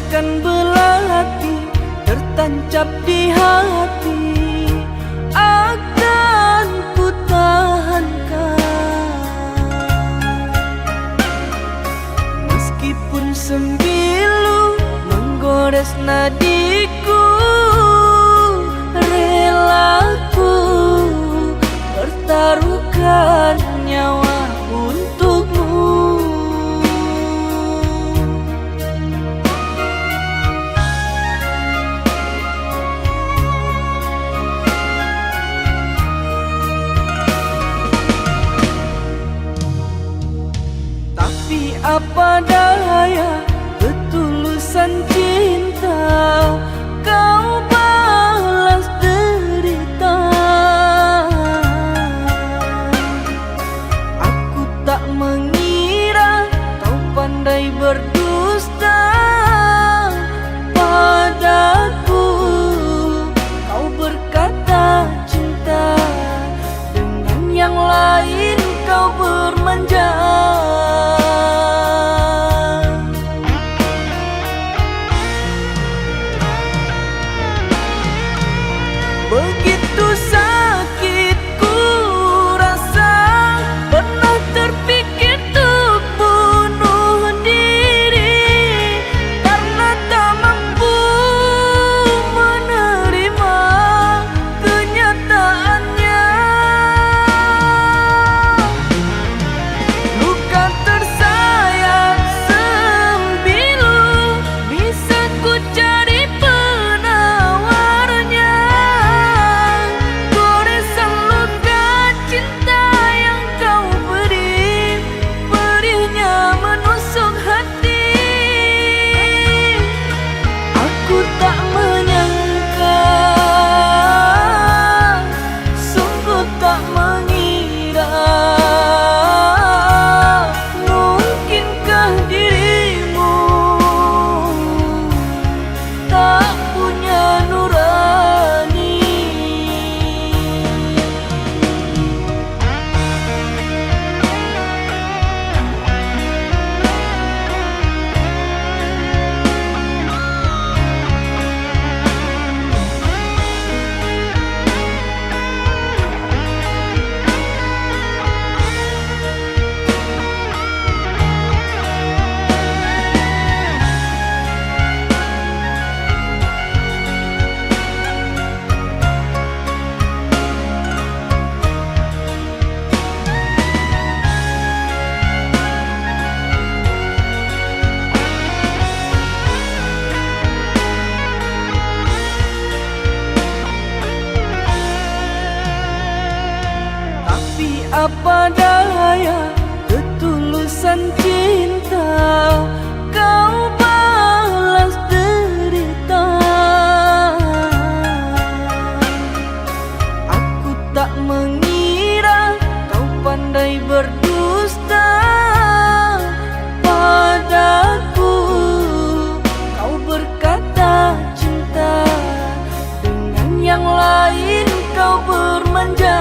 bagaikan belati tertancap di hati, akan ku tahankan. Meskipun sembilu menggores nadiku, rela ku pertaruhkan nyawa untukmu. Tapi apa daya, ketulusan cinta kau balas derita. Aku tak mengira kau pandai berdusta padaku. Kau berkata cinta, dengan yang lain kau bermanja. Begitu sakit ku rasa, pernah terpikir untuk bunuh diri karena tak mampu menerima kenyataannya. Luka tersayat sembilu, bisa ku cari penawarnya. Goresan luka cinta yang kau beri, perihnya menusuk hati. Aku tak menyangka, sungguh tak mengira, mungkinkah dirimu tak punya nurani. Tapi apa daya, ketulusan cinta kau balas derita. Aku tak mengira kau pandai berdusta padaku. Kau berkata cinta, dengan yang lain kau bermanja.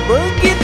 Begitu